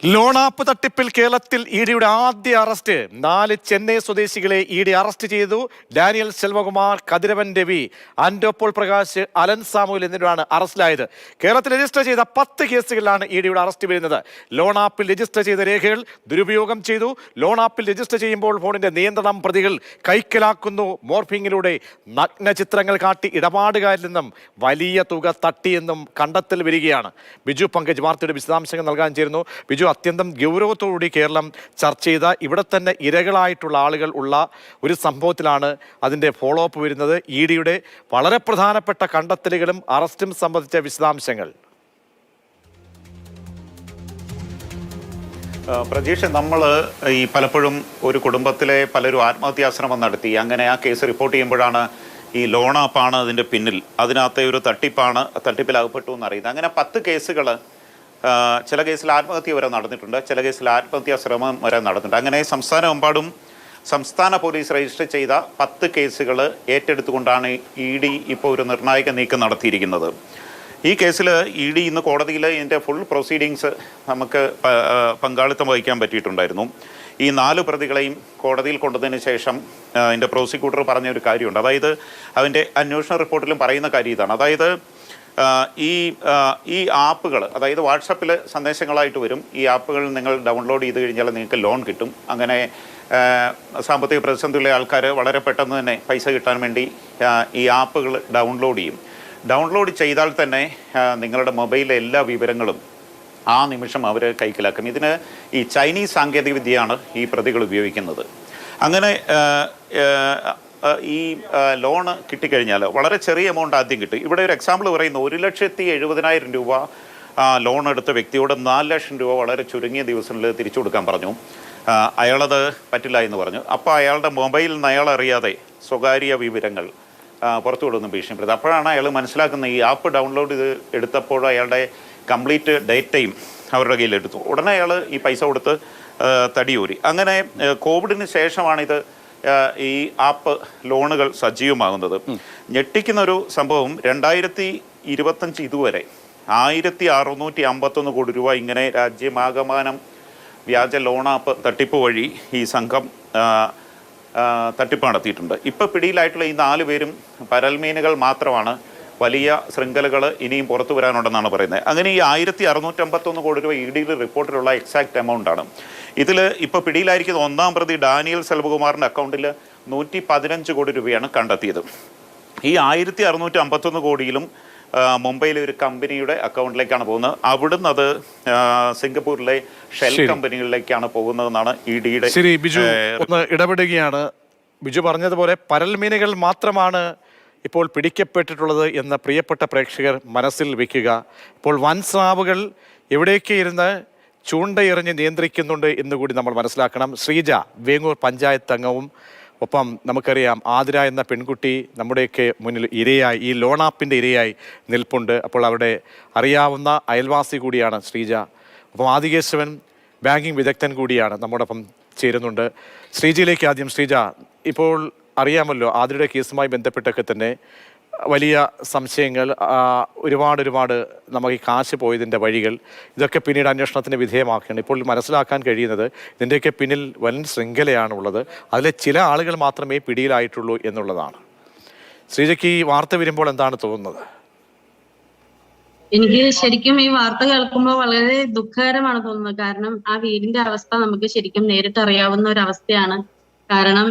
Loan app തട്ടിപ്പിൽ കേരളത്തിൽ ഇഡിയുടെ ആദ്യ അറസ്റ്റ്. 4 ചെന്നൈ സ്വദേശികളെ ഇഡി അറസ്റ്റ് ചെയ്തു. ഡാനിയൽ സെൽവകുമാർ, കതിരവൻ രവി, ആൻഡോപോൾ പ്രകാശ്, അലൻ സാമുവൽ എന്നിവരാണ് അറസ്റ്റിലായത്. കേരളത്തിൽ രജിസ്റ്റർ ചെയ്ത 10 കേസുകളിലാണ് ഇഡിയുടെ അറസ്റ്റ് വരുന്നത്. ലോൺ ആപ്പിൽ രജിസ്റ്റർ ചെയ്ത രേഖകൾ ദുരുപയോഗം ചെയ്തു. ലോൺ ആപ്പിൽ രജിസ്റ്റർ ചെയ്യുമ്പോൾ ഫോണിന്റെ നിയന്ത്രണം പ്രതികൾ കൈക്കലാക്കുന്നു. മോർഫിങ്ങിലൂടെ നഗ്ന ചിത്രങ്ങൾ കാട്ടി ഇടപാടുകാരിൽ നിന്നും വലിയ തുക തട്ടിയെന്നും കണ്ടെത്തൽ വരികയാണ്. ബിജു പങ്കജ് വാർത്തയുടെ വിശദാംശങ്ങൾ നൽകാൻ ചേരുന്നു. ബിജു, അത്യന്തം ഗൗരവത്തോടുകൂടി കേരളം ചർച്ച ചെയ്ത ഇവിടെ തന്നെ ഇരകളായിട്ടുള്ള ആളുകൾ ഉള്ള ഒരു സംഭവത്തിലാണ് അതിൻ്റെ ഫോളോ അപ്പ് വരുന്നത്. ഇഡിയുടെ വളരെ പ്രധാനപ്പെട്ട കണ്ടെത്തലുകളും അറസ്റ്റും സംബന്ധിച്ച വിശദാംശങ്ങൾ. പ്രജീഷ്, നമ്മൾ ഈ പലപ്പോഴും ഒരു കുടുംബത്തിലെ പലരും ആത്മഹത്യാശ്രമം നടത്തി, അങ്ങനെ ആ കേസ് റിപ്പോർട്ട് ചെയ്യുമ്പോഴാണ് ഈ ലോൺ ആപ്പാണ് അതിൻ്റെ പിന്നിൽ, അതിനകത്തെ ഒരു തട്ടിപ്പിലകപ്പെട്ടു എന്നറിയുന്നത്. അങ്ങനെ 10 കേസുകൾ, ചില കേസിൽ ആത്മഹത്യ വരെ നടന്നിട്ടുണ്ട്, ചില കേസിൽ ആത്മഹത്യാശ്രമം വരെ നടന്നിട്ടുണ്ട്. അങ്ങനെ സംസ്ഥാന പോലീസ് രജിസ്റ്റർ ചെയ്ത 10 കേസുകൾ ഏറ്റെടുത്തുകൊണ്ടാണ് ഇഡി ഇപ്പോൾ ഒരു നിർണായക നീക്കം നടത്തിയിരിക്കുന്നത്. ഈ കേസിൽ ഇഡി ഇന്ന് കോടതിയിൽ ഇതിൻ്റെ ഫുൾ പ്രൊസീഡിങ്സ് നമുക്ക് പങ്കാളിത്തം വഹിക്കാൻ പറ്റിയിട്ടുണ്ടായിരുന്നു. ഈ 4 പ്രതികളെയും കോടതിയിൽ കൊണ്ടതിന് ശേഷം അതിൻ്റെ പ്രോസിക്യൂട്ടർ പറഞ്ഞ ഒരു കാര്യമുണ്ട്. അതായത് അതിൻ്റെ അന്വേഷണ റിപ്പോർട്ടിലും പറയുന്ന കാര്യം ഇതാണ്. അതായത് ഈ ആപ്പുകൾ, അതായത് വാട്സപ്പിൽ സന്ദേശങ്ങളായിട്ട് വരും. ഈ ആപ്പുകൾ നിങ്ങൾ ഡൗൺലോഡ് ചെയ്ത് കഴിഞ്ഞാൽ നിങ്ങൾക്ക് ലോൺ കിട്ടും. അങ്ങനെ സാമ്പത്തിക പ്രതിസന്ധിയുള്ള ആൾക്കാർ വളരെ പെട്ടെന്ന് തന്നെ പൈസ കിട്ടാൻ വേണ്ടി ഈ ആപ്പുകൾ ഡൗൺലോഡ് ചെയ്യും. ഡൗൺലോഡ് ചെയ്താൽ തന്നെ നിങ്ങളുടെ മൊബൈലിലെ എല്ലാ വിവരങ്ങളും ആ നിമിഷം അവർ കൈക്കലാക്കും. ഇതിന് ഈ ചൈനീസ് സാങ്കേതിക വിദ്യയാണ് ഈ പ്രതികൾ ഉപയോഗിക്കുന്നത്. അങ്ങനെ ഈ ലോണ് കിട്ടിക്കഴിഞ്ഞാൽ വളരെ ചെറിയ എമൗണ്ട് ആദ്യം കിട്ടും. ഇവിടെ ഒരു എക്സാമ്പിൾ പറയുന്നു, 1,70,70,000 രൂപ ലോൺ എടുത്ത വ്യക്തിയോട് 4 ലക്ഷം രൂപ വളരെ ചുരുങ്ങിയ ദിവസങ്ങളിൽ തിരിച്ചു കൊടുക്കാൻ പറഞ്ഞു. അയാളത് പറ്റില്ല എന്ന് പറഞ്ഞു. അപ്പോൾ അയാളുടെ മൊബൈലിൽ നിന്ന് അയാൾ അറിയാതെ സ്വകാര്യ വിവരങ്ങൾ പുറത്തു കൊടുക്കുന്ന ഭീഷണിപ്പെടുത്തുക. അപ്പോഴാണ് അയാൾ മനസ്സിലാക്കുന്നത് ഈ ആപ്പ് ഡൗൺലോഡ് ചെയ്ത് എടുത്തപ്പോൾ അയാളുടെ കംപ്ലീറ്റ് ഡേറ്റയും അവരുടെ കയ്യിലെടുത്തു. ഉടനെ അയാൾ ഈ പൈസ കൊടുത്ത് തടിയൂരി. അങ്ങനെ കോവിഡിന് ശേഷമാണിത് ഈ ആപ്പ് ലോണുകൾ സജീവമാകുന്നത്. ഞെട്ടിക്കുന്ന ഒരു സംഭവം, 2025 ഇതുവരെ 1,651 കോടി രൂപ ഇങ്ങനെ രാജ്യമാകമാനം വ്യാജ ലോൺ ആപ്പ് തട്ടിപ്പ് വഴി ഈ സംഘം തട്ടിപ്പ് നടത്തിയിട്ടുണ്ട്. ഇപ്പോൾ പിടിയിലായിട്ടുള്ള ഈ 4 പേരും പരൽമീനുകൾ മാത്രമാണ്. വലിയ ശൃംഖലകൾ ഇനിയും പുറത്തു വരാനുണ്ടെന്നാണ് പറയുന്നത്. അങ്ങനെ ഈ 1,651 കോടി രൂപ ഇഡിയിൽ റിപ്പോർട്ടിലുള്ള എക്സാക്ട് എമൗണ്ടാണ്. ഇതിൽ ഇപ്പോൾ പിടിയിലായിരിക്കുന്ന 1-ാം പ്രതി ഡാനിയൽ സെൽവകുമാറിൻ്റെ അക്കൗണ്ടിൽ 115 കോടി രൂപയാണ് കണ്ടെത്തിയത്. ഈ 1,651 കോടിയിലും മുംബൈയിലെ ഒരു കമ്പനിയുടെ അക്കൗണ്ടിലേക്കാണ് പോകുന്നത്. അവിടുന്ന് അത് സിംഗപ്പൂരിലെ ഷെൽ കമ്പനികളിലേക്കാണ് പോകുന്നതെന്നാണ് ഇഡിയുടെ. ശരി ബിജു, ഒന്ന് ഇടപെടുകയാണ്. ബിജു പറഞ്ഞതുപോലെ പരൽമീനുകൾ മാത്രമാണ് ഇപ്പോൾ പിടിക്കപ്പെട്ടിട്ടുള്ളത് എന്ന് പ്രിയപ്പെട്ട പ്രേക്ഷകർ മനസ്സിൽ വയ്ക്കുക. ഇപ്പോൾ വൻ സ്രാവുകൾ എവിടേക്ക് ഇരുന്ന് ചൂണ്ടയെറിഞ്ഞ് നിയന്ത്രിക്കുന്നുണ്ട് എന്നുകൂടി നമ്മൾ മനസ്സിലാക്കണം. ശ്രീജ വേങ്ങൂർ പഞ്ചായത്ത് അംഗവും ഒപ്പം നമുക്കറിയാം ആതിര എന്ന പെൺകുട്ടി നമ്മുടെയൊക്കെ മുന്നിൽ ഇരയായി, ഈ ലോൺ ആപ്പിൻ്റെ ഇരയായി നിൽപ്പുണ്ട്. അപ്പോൾ അവിടെ അറിയാവുന്ന അയൽവാസി കൂടിയാണ് ശ്രീജ. ഒപ്പം ആദികേശവൻ ബാങ്കിങ് വിദഗ്ധൻ കൂടിയാണ് നമ്മോടൊപ്പം ചേരുന്നുണ്ട്. ശ്രീജയിലേക്ക് ആദ്യം. ശ്രീജ, ഇപ്പോൾ അറിയാമല്ലോ ആതിരയുടെ കേസുമായി ബന്ധപ്പെട്ടൊക്കെ തന്നെ വലിയ സംശയങ്ങൾ, ഒരുപാട് നമുക്ക് ഈ കാശ് പോയതിൻ്റെ വഴികൾ, ഇതൊക്കെ പിന്നീട് അന്വേഷണത്തിന് വിധേയമാക്കുകയാണ്. ഇപ്പോൾ മനസ്സിലാക്കാൻ കഴിയുന്നത് ഇതിൻ്റെയൊക്കെ പിന്നിൽ വൻ ശൃംഖലയാണുള്ളത്. അതിലെ ചില ആളുകൾ മാത്രമേ പിടിയിലായിട്ടുള്ളൂ എന്നുള്ളതാണ്. ശ്രീജയ്ക്ക് ഈ വാർത്ത വരുമ്പോൾ എന്താണ് തോന്നുന്നത്? എനിക്ക് ശരിക്കും ഈ വാർത്ത കേൾക്കുമ്പോൾ വളരെ ദുഃഖകരമാണ് തോന്നുന്നത്. കാരണം ആ വീടിന്റെ അവസ്ഥ നമുക്ക് ശരിക്കും നേരിട്ട് അറിയാവുന്ന ഒരു അവസ്ഥയാണ്. കാരണം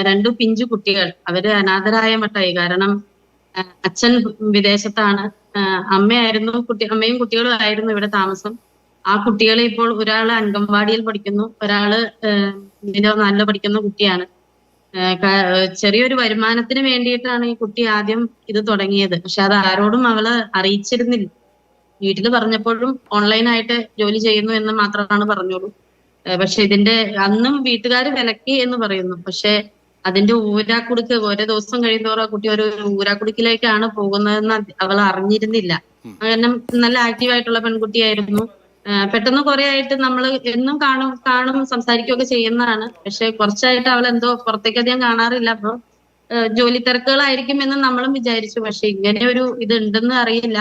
2 പിഞ്ചു കുട്ടികൾ, അവര് അനാഥരായ മട്ടായി. കാരണം അച്ഛൻ വിദേശത്താണ്, അമ്മയും കുട്ടികളും ആയിരുന്നു ഇവിടെ താമസം. ആ കുട്ടികളെ ഇപ്പോൾ ഒരാള് അംഗൻവാടിയിൽ പഠിക്കുന്നു, ഒരാള് നല്ല പഠിക്കുന്ന കുട്ടിയാണ്. ചെറിയൊരു വരുമാനത്തിന് വേണ്ടിയിട്ടാണ് ഈ കുട്ടി ആദ്യം ഇത് തുടങ്ങിയത്. പക്ഷെ അത് ആരോടും അവള് അറിയിച്ചിരുന്നില്ല. വീട്ടില് പറഞ്ഞപ്പോഴും ഓൺലൈനായിട്ട് ജോലി ചെയ്യുന്നു എന്ന് മാത്രമാണ് പറഞ്ഞോളൂ. പക്ഷെ ഇതിന്റെ അന്നും വീട്ടുകാർ വിലക്കി എന്ന് പറയുന്നു. പക്ഷെ അതിന്റെ ഊരാക്കുടുക്ക് ഓരോ ദിവസം കഴിയുന്നതോറും ആ കുട്ടി ഒരു ഊരാക്കുടുക്കിലേക്കാണ് പോകുന്നതെന്ന് അവൾ അറിഞ്ഞിരുന്നില്ല. കാരണം നല്ല ആക്റ്റീവായിട്ടുള്ള പെൺകുട്ടിയായിരുന്നു. പെട്ടെന്ന് കുറെ ആയിട്ട് നമ്മൾ എന്നും കാണും സംസാരിക്കുകയൊക്കെ ചെയ്യുന്നതാണ്. പക്ഷെ കുറച്ചായിട്ട് അവൾ എന്തോ പുറത്തേക്ക് അധികം കാണാറില്ല. അപ്പൊ ജോലി തിരക്കുകളായിരിക്കും എന്ന് നമ്മളും വിചാരിച്ചു. പക്ഷെ ഇങ്ങനെ ഒരു ഇത് ഉണ്ടെന്ന് അറിയില്ല.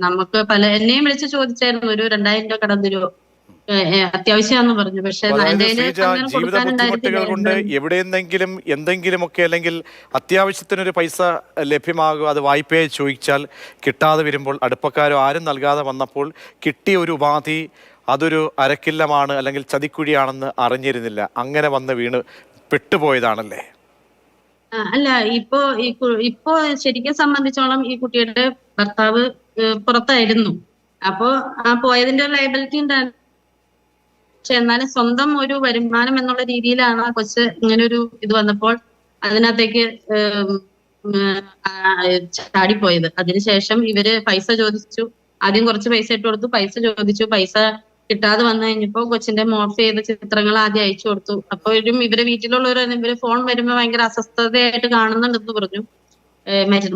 നമുക്ക് എന്നെയും വിളിച്ച് ചോദിച്ചായിരുന്നു, ഒരു 2,000 രൂപ കടം തരുമോ അത്യാവശ്യമാണെന്ന് പറഞ്ഞു. പക്ഷെ അതായത് എന്റെ കയ്യില് ശ്രീജ, അങ്ങനെ ജീവിത ബുദ്ധിമുട്ടുകൾ കൊണ്ട് കൊടുക്കാനുണ്ടായിരുന്നില്ല. എന്തെങ്കിലുമൊക്കെ അല്ലെങ്കിൽ അത്യാവശ്യത്തിനൊരു പൈസ ലഭ്യമാകുക, അത് വായ്പയായി ചോദിച്ചാൽ കിട്ടാതെ വരുമ്പോൾ അടുപ്പക്കാരോ ആരും നൽകാതെ വന്നപ്പോൾ കിട്ടിയ ഒരു ഉപാധി അതൊരു അരക്കില്ലമാണ് അല്ലെങ്കിൽ ചതിക്കുഴിയാണെന്ന് അറിഞ്ഞിരുന്നില്ല, അങ്ങനെ വന്ന് വീണ് പെട്ടുപോയതാണല്ലേ? അല്ല, ഇപ്പോ ശരിക്കും സംബന്ധിച്ചോളം ഈ കുട്ടിയുടെ ഭർത്താവ് പുറത്തായിരുന്നു. അപ്പോ ആ പോയതിന്റെ ലയബിലിറ്റി ഉണ്ടായിരുന്നു. പക്ഷെ എന്നാലും സ്വന്തം ഒരു വരുമാനം എന്നുള്ള രീതിയിലാണ് ആ കൊച്ച് ഇങ്ങനെ ഒരു ഇത് വന്നപ്പോൾ അതിനകത്തേക്ക് ചാടിപ്പോയത്. അതിനുശേഷം ഇവര് പൈസ ചോദിച്ചു. ആദ്യം കുറച്ച് പൈസ ഇട്ട് കൊടുത്തു, പൈസ ചോദിച്ചു. പൈസ കിട്ടാതെ വന്നു കഴിഞ്ഞപ്പോ കൊച്ചിന്റെ മോർഫ് ചെയ്ത ചിത്രങ്ങൾ ആദ്യം അയച്ചു കൊടുത്തു. അപ്പോഴും ഇവരെ വീട്ടിലുള്ളവർ ഇവര് ഫോൺ വരുമ്പോ ഭയങ്കര അസ്വസ്ഥതയായിട്ട് കാണുന്നുണ്ടെന്ന് പറഞ്ഞു.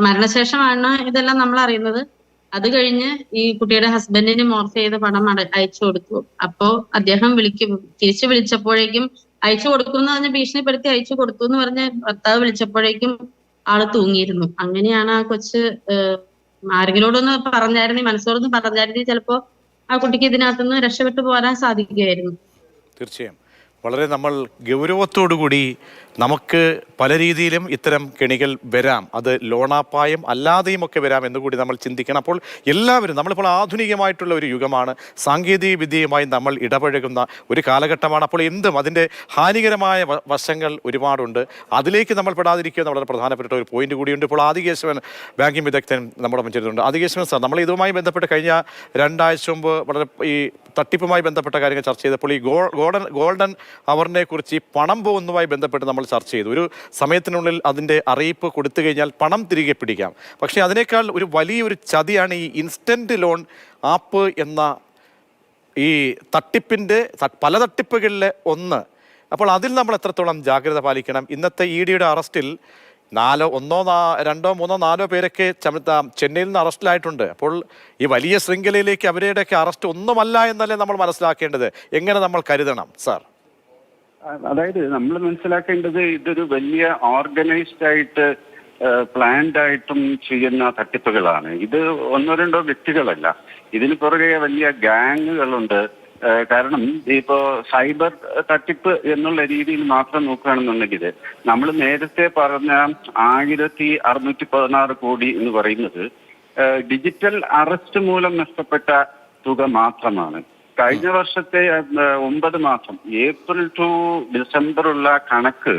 മരണശേഷമാണ് ഇതെല്ലാം നമ്മൾ അറിയുന്നത്. അത് കഴിഞ്ഞ് ഈ കുട്ടിയുടെ ഹസ്ബൻഡിന് മോർഫ് ചെയ്ത പണം അയച്ചു കൊടുത്തു. അപ്പോ അദ്ദേഹം തിരിച്ചു വിളിച്ചപ്പോഴേക്കും അയച്ചു കൊടുക്കും എന്ന് പറഞ്ഞ് ഭീഷണിപ്പെടുത്തി അയച്ചു കൊടുത്തു എന്ന് പറഞ്ഞ് ഭർത്താവ് വിളിച്ചപ്പോഴേക്കും ആള് തൂങ്ങിയിരുന്നു. അങ്ങനെയാണ് ആ കൊച്ച് ആരെങ്കിലോടൊന്ന് പറഞ്ഞായിരുന്നെങ്കിൽ, മനസ്സോടൊന്ന് പറഞ്ഞായിരുന്നെങ്കിൽ ചിലപ്പോ ആ കുട്ടിക്ക് ഇതിനകത്തുനിന്ന് രക്ഷപ്പെട്ടു പോരാൻ സാധിക്കുകയായിരുന്നു. തീർച്ചയായും വളരെ നമ്മൾ ഗൗരവത്തോടുകൂടി, നമുക്ക് പല രീതിയിലും ഇത്തരം കെണികൾ വരാം, അത് ലോണാപ്പായം അല്ലാതെയും ഒക്കെ വരാം എന്നുകൂടി നമ്മൾ ചിന്തിക്കണം. അപ്പോൾ എല്ലാവരും, നമ്മളിപ്പോൾ ആധുനികമായിട്ടുള്ള ഒരു യുഗമാണ്, സാങ്കേതിക വിദ്യയുമായി നമ്മൾ ഇടപഴകുന്ന ഒരു കാലഘട്ടമാണ്. അപ്പോൾ എന്തും അതിൻ്റെ ഹാനികരമായ വശങ്ങൾ ഒരുപാടുണ്ട്, അതിലേക്ക് നമ്മൾ പെടാതിരിക്കുക വളരെ പ്രധാനപ്പെട്ട ഒരു പോയിന്റ് കൂടിയുണ്ട്. ഇപ്പോൾ ആദികേശവൻ ബാങ്കിങ് വിദഗ്ധൻ നമ്മുടെ മുന്നിലുണ്ട്. ആദികേശവൻ സാർ, നമ്മൾ ഇതുമായി ബന്ധപ്പെട്ട് കഴിഞ്ഞ 2 ആഴ്ച മുമ്പ് വളരെ ഈ തട്ടിപ്പുമായി ബന്ധപ്പെട്ട കാര്യങ്ങൾ ചർച്ച ചെയ്തപ്പോൾ ഈ ഗോൾഡൻ അവറിനെ കുറിച്ച്, ഈ പണം പോകുന്നതുമായി ബന്ധപ്പെട്ട് നമ്മൾ ചർച്ച ചെയ്തു. ഒരു സമയത്തിനുള്ളിൽ അതിൻ്റെ അറിയിപ്പ് കൊടുത്തു കഴിഞ്ഞാൽ പണം തിരികെ പിടിക്കാം. പക്ഷേ അതിനേക്കാൾ ഒരു വലിയൊരു ചതിയാണ് ഈ ഇൻസ്റ്റൻറ്റ് ലോൺ ആപ്പ് എന്ന ഈ പല തട്ടിപ്പുകളിലെ ഒന്ന്. അപ്പോൾ അതിൽ നമ്മൾ എത്രത്തോളം ജാഗ്രത പാലിക്കണം? ഇന്നത്തെ EDയുടെ അറസ്റ്റിൽ 1, 2, 3, 4 പേരൊക്കെ ചെന്നൈയിൽ നിന്ന് അറസ്റ്റിലായിട്ടുണ്ട്. അപ്പോൾ ഈ വലിയ ശൃംഖലയിലേക്ക് അവരുടെയൊക്കെ അറസ്റ്റ് ഒന്നുമല്ല എന്നല്ലേ നമ്മൾ മനസ്സിലാക്കേണ്ടത്? എങ്ങനെ നമ്മൾ കരുതണം സാർ? അതായത് നമ്മൾ മനസ്സിലാക്കേണ്ടത് ഇതൊരു വലിയ ഓർഗനൈസ്ഡ് ആയിട്ട് പ്ലാൻഡ് ആയിട്ടും ചെയ്യുന്ന തട്ടിപ്പുകളാണ്. ഇത് 1-2 വ്യക്തികളല്ല, ഇതിന് പുറകെ വലിയ ഗാങ്ങുകളുണ്ട്. കാരണം ഇപ്പോ സൈബർ തട്ടിപ്പ് എന്നുള്ള രീതിയിൽ മാത്രം നോക്കുകയാണെന്നുണ്ടെങ്കിൽ നമ്മൾ നേരത്തെ പറഞ്ഞ 1616 കോടി എന്ന് പറയുന്നത് ഡിജിറ്റൽ അറസ്റ്റ് മൂലം നഷ്ടപ്പെട്ട തുക മാത്രമാണ്. കഴിഞ്ഞ വർഷത്തെ 9 മാസം ഏപ്രിൽ ടു ഡിസംബറുള്ള കണക്ക്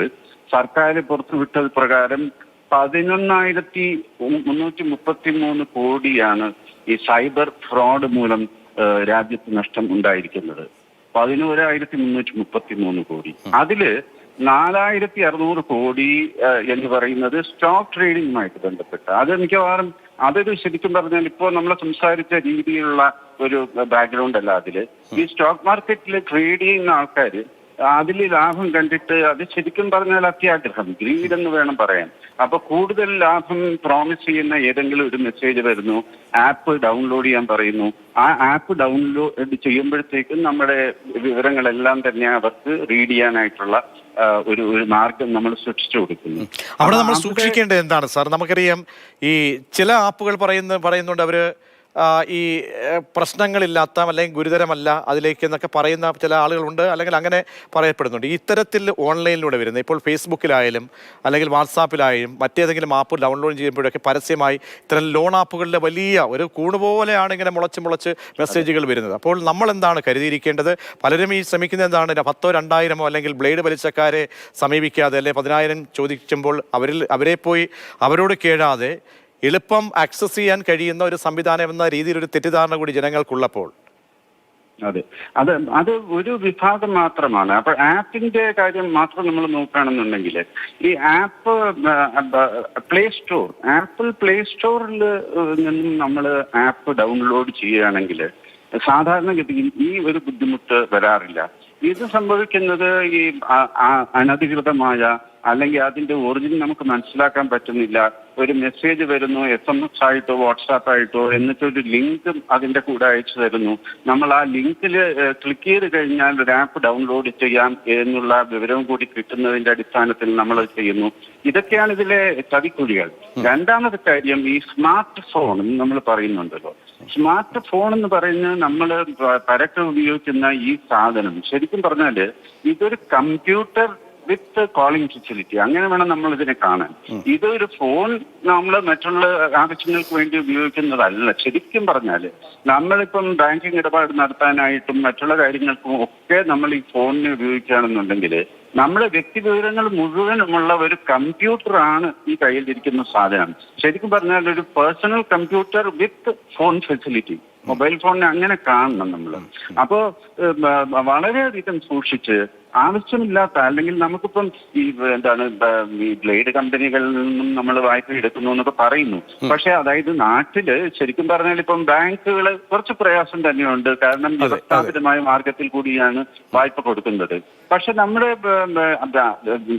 സർക്കാർ പുറത്തുവിട്ടത് പ്രകാരം 11,333 കോടിയാണ് ഈ സൈബർ ഫ്രോഡ് മൂലം രാജ്യത്ത് നഷ്ടം ഉണ്ടായിരിക്കുന്നത്. 11,333 കോടി. അതില് 4,600 കോടി എന്ന് പറയുന്നത് സ്റ്റോക്ക് ട്രേഡിങ്ങുമായിട്ട് ബന്ധപ്പെട്ട, അത് മിക്കവാറും അതൊരു ശരിക്കും പറഞ്ഞാൽ ഇപ്പോൾ നമ്മൾ സംസാരിച്ച രീതിയിലുള്ള ഒരു ബാക്ക്ഗ്രൗണ്ട് അല്ല. അതില് ഈ സ്റ്റോക്ക് മാർക്കറ്റിൽ ട്രേഡ് ചെയ്യുന്ന ആൾക്കാർ അതിൽ ലാഭം കണ്ടിട്ട് അത് ശരിക്കും പറഞ്ഞാൽ അത്യാഗ്രഹം, ഗ്രീഡ് എന്ന് വേണം പറയാൻ. അപ്പൊ കൂടുതൽ ലാഭം പ്രോമിസ് ചെയ്യുന്ന ഏതെങ്കിലും ഒരു മെസ്സേജ് വരുന്നു, ആപ്പ് ഡൗൺലോഡ് ചെയ്യാൻ പറയുന്നു. ആ ആപ്പ് ഡൗൺലോഡ് ചെയ്യുമ്പോഴത്തേക്കും നമ്മുടെ വിവരങ്ങളെല്ലാം തന്നെ അവർക്ക് റീഡ് ചെയ്യാനായിട്ടുള്ള ഒരു മാർഗം നമ്മൾ സൃഷ്ടിച്ചു കൊടുക്കുന്നു. അവിടെ നമ്മൾ സൂക്ഷിക്കേണ്ടത് എന്താണ് സാർ? നമുക്കറിയാം ഈ ചില ആപ്പുകൾ പറയുന്നുണ്ട് അവര് ഈ പ്രശ്നങ്ങളില്ലാത്ത അല്ലെങ്കിൽ ഗുരുതരമല്ല അതിലേക്ക് എന്നൊക്കെ പറയുന്ന ചില ആളുകളുണ്ട്, അല്ലെങ്കിൽ അങ്ങനെ പറയപ്പെടുന്നുണ്ട്. ഇത്തരത്തിൽ ഓൺലൈനിലൂടെ വരുന്നത്, ഇപ്പോൾ ഫേസ്ബുക്കിലായാലും അല്ലെങ്കിൽ വാട്സാപ്പിലായാലും മറ്റേതെങ്കിലും ആപ്പ് ഡൗൺലോഡ് ചെയ്യുമ്പോഴൊക്കെ പരസ്യമായി ഇത്തരം ലോൺ ആപ്പുകളുടെ വലിയ ഒരു കൂണുപോലെയാണ് ഇങ്ങനെ മുളച്ച് മെസ്സേജുകൾ വരുന്നത്. അപ്പോൾ നമ്മൾ എന്താണ് കരുതിയിരിക്കേണ്ടത്? പലരും ഈ ശ്രമിക്കുന്നത് എന്താണ്, 10,000 2,000 അല്ലെങ്കിൽ ബ്ലേഡ് വലിച്ചക്കാരെ സമീപിക്കാതെ, അല്ലെങ്കിൽ 10,000 ചോദിക്കുമ്പോൾ അവരെ പോയി അവരോട് കേഴാതെ എളുപ്പം ആക്സസ് ചെയ്യാൻ കഴിയുന്ന ഒരു സംവിധാനം എന്ന രീതിയിൽ ഒരു തെറ്റിദ്ധാരണ കൂടി ജനങ്ങൾക്കുള്ളപ്പോൾ. അതെ, അത് ഒരു വിഭാഗം മാത്രമാണ്. അപ്പൊ ആപ്പിന്റെ കാര്യം മാത്രം നമ്മൾ നോക്കുകയാണെന്നുണ്ടെങ്കിൽ ഈ ആപ്പ് ആപ്പിൾ പ്ലേ സ്റ്റോറിൽ നിന്നും നമ്മൾ ആപ്പ് ഡൗൺലോഡ് ചെയ്യുകയാണെങ്കിൽ സാധാരണഗതിയിൽ ഈ ഒരു ബുദ്ധിമുട്ട് വരാറില്ല. ഇത് സംഭവിക്കുന്നത് ഈ അനധികൃതമായ അല്ലെങ്കിൽ അതിന്റെ ഒറിജിൻ നമുക്ക് മനസ്സിലാക്കാൻ പറ്റുന്നില്ല. ഒരു മെസ്സേജ് വരുന്നു, SMS ആയിട്ടോ വാട്സാപ്പ് ആയിട്ടോ, എന്നിട്ടൊരു ലിങ്ക് അതിന്റെ കൂടെ അയച്ചു തരുന്നു. നമ്മൾ ആ ലിങ്കിൽ ക്ലിക്ക് ചെയ്ത് കഴിഞ്ഞാൽ ഒരു ആപ്പ് ഡൗൺലോഡ് ചെയ്യാം എന്നുള്ള വിവരവും കൂടി കിട്ടുന്നതിന്റെ അടിസ്ഥാനത്തിൽ നമ്മൾ ചെയ്യുന്നു. ഇതൊക്കെയാണ് ഇതിലെ ചതിക്കുഴികൾ. രണ്ടാമത്തെ കാര്യം, ഈ സ്മാർട്ട് ഫോൺ നമ്മൾ പറയുന്നുണ്ടല്ലോ, സ്മാർട്ട് ഫോൺ എന്ന് പറയുന്നത് നമ്മൾ പരക്കെ ഉപയോഗിക്കുന്ന ഈ സാധനം ശരിക്കും പറഞ്ഞാല് ഇതൊരു കമ്പ്യൂട്ടർ വിത്ത് കോളിംഗ് ഫെസിലിറ്റി, അങ്ങനെ വേണം നമ്മൾ ഇതിനെ കാണാൻ. ഇതൊരു ഫോൺ നമ്മൾ മറ്റുള്ള ആവശ്യങ്ങൾക്ക് വേണ്ടി ഉപയോഗിക്കുന്നതല്ല. ശരിക്കും പറഞ്ഞാല് നമ്മളിപ്പം ബാങ്കിങ് ഇടപാട് നടത്താനായിട്ടും മറ്റുള്ള കാര്യങ്ങൾക്കും ഒക്കെ നമ്മൾ ഈ ഫോണിനെ ഉപയോഗിക്കുകയാണെന്നുണ്ടെങ്കിൽ നമ്മുടെ വ്യക്തിവിവരങ്ങൾ മുഴുവനുമുള്ള ഒരു കമ്പ്യൂട്ടറാണ് ഈ കയ്യിലിരിക്കുന്ന സാധനം. ശരിക്കും പറഞ്ഞാൽ ഒരു പേഴ്സണൽ കമ്പ്യൂട്ടർ വിത്ത് ഫോൺ ഫെസിലിറ്റി, മൊബൈൽ ഫോണിനെ അങ്ങനെ കാണണം നമ്മൾ. അപ്പോ വളരെയധികം സൂക്ഷിച്ച് ആവശ്യമില്ലാത്ത, അല്ലെങ്കിൽ നമുക്കിപ്പം ഈ ഈ ബ്ലേഡ് കമ്പനികളിൽ നിന്നും നമ്മൾ വായ്പ എടുക്കുന്നു എന്നൊക്കെ പറയുന്നു. പക്ഷെ അതായത് നാട്ടില് ശരിക്കും പറഞ്ഞാൽ ഇപ്പം ബാങ്കുകൾ കുറച്ച് പ്രയാസം തന്നെയുണ്ട്. കാരണം വ്യവസ്ഥാപിതമായ മാർഗത്തിൽ കൂടിയാണ് വായ്പ കൊടുക്കുന്നത്. പക്ഷെ നമ്മുടെ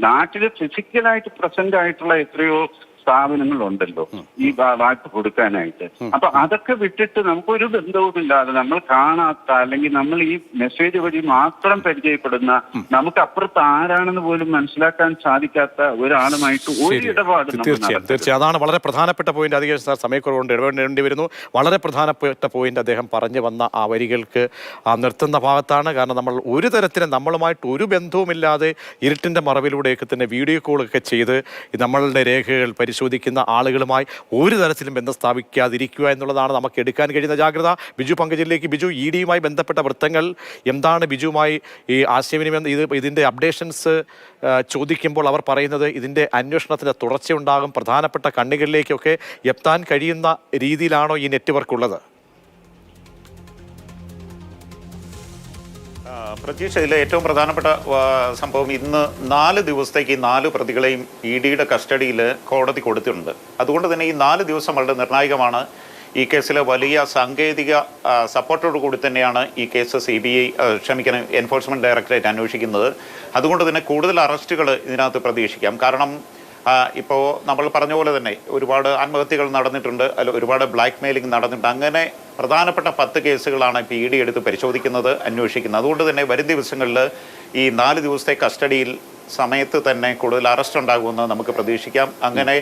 നാട്ടില് ഫിസിക്കലായിട്ട് പ്രസന്റ് ആയിട്ടുള്ള എത്രയോ സ്ഥാപനങ്ങളുണ്ടല്ലോ ഈ വായ്പ കൊടുക്കാനായിട്ട്. അപ്പൊ അതൊക്കെ വിട്ടിട്ട് നമുക്കൊരു ബന്ധവുമില്ലാതെ, നമ്മൾ കാണാത്ത, അല്ലെങ്കിൽ നമ്മൾ ഈ മെസ്സേജ് വഴി മാത്രം പരിചയപ്പെടുന്ന, നമുക്ക് അപ്പുറത്ത് ആരാണെന്ന് പോലും മനസ്സിലാക്കാൻ സാധിക്കാത്ത ഒരാളുമായിട്ട് ഒരു ഇടപാട്. തീർച്ചയായും അതാണ് വളരെ പ്രധാനപ്പെട്ട പോയിന്റ്. അധികം സാർ സമയക്കുറവുകൊണ്ട് ഇടപെടേണ്ടി വരുന്നു. വളരെ പ്രധാനപ്പെട്ട പോയിന്റ് അദ്ദേഹം പറഞ്ഞു വന്ന ആ വരികൾക്ക് നിർത്തുന്ന ഭാഗത്താണ്. കാരണം നമ്മൾ ഒരു തരത്തിലും നമ്മളുമായിട്ട് ഒരു ബന്ധവുമില്ലാതെ ഇരുട്ടിന്റെ മറവിലൂടെയൊക്കെ തന്നെ വീഡിയോ കോളൊക്കെ ചെയ്ത് നമ്മളുടെ രേഖകൾ പരിശോധിക്കുന്ന ആളുകളുമായി ഒരു തരത്തിലും ബന്ധം സ്ഥാപിക്കാതിരിക്കുക എന്നുള്ളതാണ് നമുക്ക് എടുക്കാൻ കഴിയുന്ന ജാഗ്രത. ബിജു പങ്കജിലേക്ക്. ബിജു, ഇഡിയുമായി ബന്ധപ്പെട്ട വൃത്തങ്ങൾ എന്താണ് ബിജുവുമായി ഈ ആശയവിനിമയം, ഇതിൻ്റെ അപ്ഡേഷൻസ് ചോദിക്കുമ്പോൾ അവർ പറയുന്നത് ഇതിൻ്റെ അന്വേഷണത്തിൻ്റെ തുടർച്ചയുണ്ടാകും, പ്രധാനപ്പെട്ട കണ്ണികളിലേക്കൊക്കെ എത്താൻ കഴിയുന്ന രീതിയിലാണോ ഈ നെറ്റ്വർക്ക് ഉള്ളത്? പ്രതീക്ഷ, ഇതിലെ ഏറ്റവും പ്രധാനപ്പെട്ട സംഭവം ഇന്ന് 4 ദിവസത്തേക്ക് 4 പ്രതികളെയും ഇഡിയുടെ കസ്റ്റഡിയിൽ കോടതി കൊടുത്തിട്ടുണ്ട്. അതുകൊണ്ട് തന്നെ ഈ 4 ദിവസം വളരെ നിർണായകമാണ്. ഈ കേസിലെ വലിയ സാങ്കേതിക സപ്പോർട്ടോടു കൂടി തന്നെയാണ് ഈ കേസ് എൻഫോഴ്സ്മെന്റ് ഡയറക്ടറേറ്റ് അന്വേഷിക്കുന്നത്. അതുകൊണ്ട് തന്നെ കൂടുതൽ അറസ്റ്റുകൾ ഇതിനകത്ത് പ്രതീക്ഷിക്കാം. കാരണം ഇപ്പോൾ നമ്മൾ പറഞ്ഞ പോലെ തന്നെ ഒരുപാട് ആത്മഹത്യകൾ നടന്നിട്ടുണ്ട്, അല്ല ഒരുപാട് ബ്ലാക്ക് മെയിലിംഗ് നടന്നിട്ടുണ്ട്. അങ്ങനെ പ്രധാനപ്പെട്ട 10 കേസുകളാണ് ഇപ്പോൾ ഇഡി എടുത്ത് പരിശോധിക്കുന്നത്, അന്വേഷിക്കുന്നത്. അതുകൊണ്ട് തന്നെ വരും ദിവസങ്ങളിൽ ഈ 4 ദിവസത്തെ കസ്റ്റഡിയിൽ സമയത്ത് തന്നെ കൂടുതൽ അറസ്റ്റ് ഉണ്ടാകുമെന്ന് നമുക്ക് പ്രതീക്ഷിക്കാം. അങ്ങനെ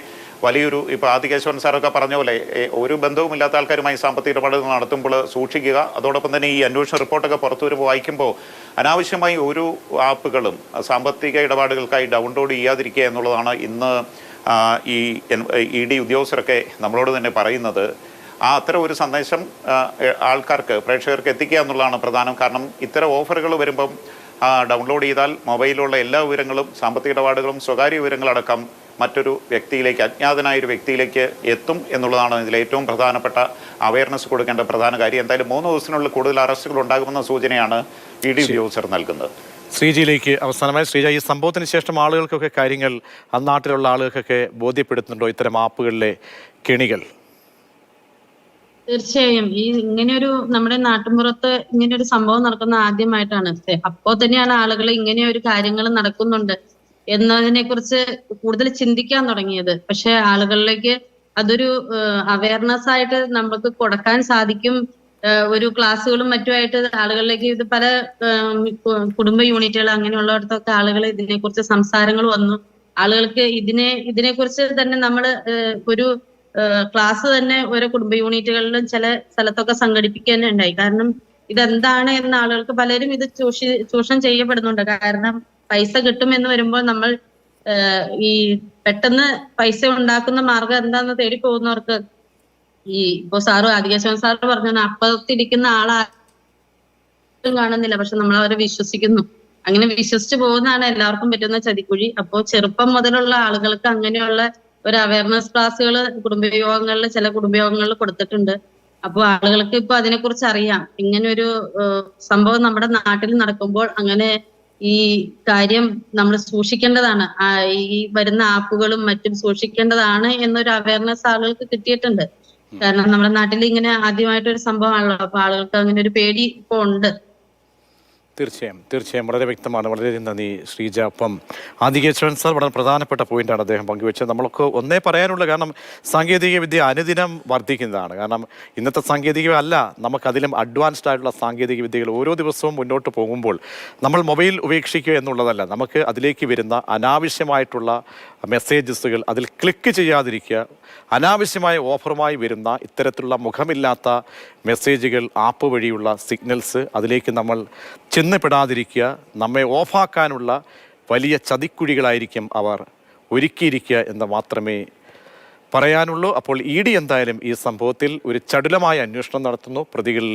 വലിയൊരു, ഇപ്പോൾ ആദികേശവൻ സാറൊക്കെ പറഞ്ഞ പോലെ ഒരു ബന്ധവുമില്ലാത്ത ആൾക്കാരുമായി സാമ്പത്തിക ഇടപാടുകൾ നടത്തുമ്പോൾ സൂക്ഷിക്കുക. അതോടൊപ്പം തന്നെ ഈ അന്വേഷണ റിപ്പോർട്ടൊക്കെ പുറത്തു വരുമ്പോൾ വായിക്കുമ്പോൾ അനാവശ്യമായി ഒരു ആപ്പുകളും സാമ്പത്തിക ഇടപാടുകൾക്കായി ഡൗൺലോഡ് ചെയ്യാതിരിക്കുക എന്നുള്ളതാണ് ഇന്ന് ഈ ഇഡി ഉദ്യോഗസ്ഥരൊക്കെ നമ്മളോട് തന്നെ പറയുന്നത്. അത്തരം ഒരു സന്ദേശം ആൾക്കാർക്ക്, പ്രേക്ഷകർക്ക് എത്തിക്കുക എന്നുള്ളതാണ് പ്രധാനം. കാരണം ഇത്തരം ഓഫറുകൾ വരുമ്പം ഡൗൺലോഡ് ചെയ്താൽ മൊബൈലിലുള്ള എല്ലാ വിവരങ്ങളും, സാമ്പത്തിക ഇടപാടുകളും സ്വകാര്യ വിവരങ്ങളടക്കം മറ്റൊരു വ്യക്തിയിലേക്ക്, അജ്ഞാതനായൊരു വ്യക്തിയിലേക്ക് എത്തും എന്നുള്ളതാണ് ഇതിലെ ഏറ്റവും പ്രധാനപ്പെട്ട അവയർനെസ് കൊടുക്കേണ്ട പ്രധാന കാര്യം. എന്തായാലും 3 ദിവസത്തിനുള്ളിൽ കൂടുതൽ അറസ്റ്റുകൾ ഉണ്ടാകുമെന്ന സൂചനയാണ് ഇഡി ഉദ്യോഗസ്ഥർ നൽകുന്നത്. ശ്രീജിയിലേക്ക് അവസാനമായി. ശ്രീജ, ഈ സംഭവത്തിന് ശേഷം ആളുകൾക്കൊക്കെ കാര്യങ്ങൾ, നാട്ടിലുള്ള ആളുകൾക്കൊക്കെ ബോധ്യപ്പെടുത്തുന്നുണ്ടോ ഇത്തരം ആപ്പുകളിലെ കെണികൾ? തീർച്ചയായും ഈ ഇങ്ങനെയൊരു നമ്മുടെ നാട്ടിൻപുറത്ത് ഇങ്ങനെയൊരു സംഭവം നടക്കുന്ന ആദ്യമായിട്ടാണ്. അപ്പോൾ തന്നെയാണ് ആളുകൾ ഇങ്ങനെയൊരു കാര്യങ്ങൾ നടക്കുന്നുണ്ട് എന്നതിനെ കുറിച്ച് കൂടുതൽ ചിന്തിക്കാൻ തുടങ്ങിയത്. പക്ഷെ ആളുകളിലേക്ക് അതൊരു അവയർനെസ് ആയിട്ട് നമുക്ക് കൊടുക്കാൻ സാധിക്കും. ഒരു ക്ലാസ്സുകളും മറ്റുമായിട്ട് ആളുകളിലേക്ക് ഇത് പല കുടുംബ യൂണിറ്റുകൾ അങ്ങനെയുള്ളിടത്തൊക്കെ ആളുകൾ ഇതിനെക്കുറിച്ച് സംസാരങ്ങൾ വന്നു. ആളുകൾക്ക് ഇതിനെക്കുറിച്ച് തന്നെ നമ്മൾ ഒരു ക്ലാസ് തന്നെ ഓരോ കുടുംബ യൂണിറ്റുകളിലും ചില സ്ഥലത്തൊക്കെ സംഘടിപ്പിക്കാൻ ഉണ്ടായി. കാരണം ഇതെന്താണ് എന്ന് ആളുകൾക്ക് പലരും ഇത് ചൂഷണം ചെയ്യപ്പെടുന്നുണ്ട്. കാരണം പൈസ കിട്ടും എന്ന് വരുമ്പോൾ നമ്മൾ ഈ പെട്ടെന്ന് പൈസ ഉണ്ടാക്കുന്ന മാർഗം എന്താന്ന് തേടി പോകുന്നവർക്ക് ഇപ്പൊ ആദികേശവൻ സാറ് പറഞ്ഞു, അപ്പത്തിരിക്കുന്ന ആളും കാണുന്നില്ല, പക്ഷെ നമ്മൾ അവരെ വിശ്വസിക്കുന്നു. അങ്ങനെ വിശ്വസിച്ച് പോകുന്നതാണ് എല്ലാവർക്കും പറ്റുന്ന ചതിക്കുഴി. അപ്പോൾ ചെറുപ്പം മുതലുള്ള ആളുകൾക്ക് അങ്ങനെയുള്ള ഒരു അവയർനെസ് ക്ലാസ്സുകൾ ചില കുടുംബയോഗങ്ങളിൽ കൊടുത്തിട്ടുണ്ട്. അപ്പോൾ ആളുകൾക്ക് ഇപ്പൊ അതിനെക്കുറിച്ച് അറിയാം. ഇങ്ങനെ ഒരു സംഭവം നമ്മുടെ നാട്ടിൽ നടക്കുമ്പോൾ അങ്ങനെ ഈ കാര്യം നമ്മൾ സൂക്ഷിക്കേണ്ടതാണ്, ഈ വരുന്ന ആപ്പുകളും മറ്റും സൂക്ഷിക്കേണ്ടതാണ് എന്നൊരു അവയർനെസ് ആളുകൾക്ക് കിട്ടിയിട്ടുണ്ട്. കാരണം നമ്മുടെ നാട്ടിൽ ഇങ്ങനെ ആദ്യമായിട്ടൊരു സംഭവമാണല്ലോ. അപ്പൊ ആളുകൾക്ക് അങ്ങനെ ഒരു പേടി ഇപ്പൊ ഉണ്ട്. തീർച്ചയായും വളരെ വ്യക്തമാണ്. വളരെയധികം നന്ദി ശ്രീജ. അപ്പം ആദികേശവൻ സാർ വളരെ പ്രധാനപ്പെട്ട പോയിന്റാണ് അദ്ദേഹം പങ്കുവെച്ചത്. നമ്മൾക്ക് ഒന്നേ പറയാനുള്ള, കാരണം സാങ്കേതിക വിദ്യ അനുദിനം വർദ്ധിക്കുന്നതാണ്. കാരണം ഇന്നത്തെ സാങ്കേതിക അല്ല, നമുക്കതിലും അഡ്വാൻസ്ഡ് ആയിട്ടുള്ള സാങ്കേതിക വിദ്യകൾ ഓരോ ദിവസവും മുന്നോട്ട് പോകുമ്പോൾ നമ്മൾ മൊബൈൽ ഉപേക്ഷിക്കുക എന്നുള്ളതല്ല, നമുക്ക് അതിലേക്ക് വരുന്ന അനാവശ്യമായിട്ടുള്ള മെസ്സേജസുകൾ അതിൽ ക്ലിക്ക് ചെയ്യാതിരിക്കുക, അനാവശ്യമായ ഓഫറുമായി വരുന്ന ഇത്തരത്തിലുള്ള മുഖമില്ലാത്ത മെസ്സേജുകൾ, ആപ്പ് വഴിയുള്ള സിഗ്നൽസ്, അതിലേക്ക് നമ്മൾ ചെന്നപ്പെടാതിരിക്കുക. നമ്മെ ഓഫാക്കാനുള്ള വലിയ ചതിക്കുഴികളായിരിക്കും അവർ ഒരുക്കിയിരിക്കുക എന്ന് മാത്രമേ പറയാനുള്ളൂ. അപ്പോൾ ED എന്തായാലും ഈ സംഭവത്തിൽ ഒരു ചടുലമായ അന്വേഷണം നടത്തുന്നു. പ്രതികൾ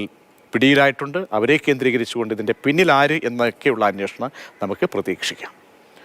പിടിയിലായിട്ടുണ്ട്. അവരെ കേന്ദ്രീകരിച്ചുകൊണ്ട് ഇതിൻ്റെ പിന്നിൽ ആര് എന്നൊക്കെയുള്ള അന്വേഷണം നമുക്ക് പ്രതീക്ഷിക്കാം.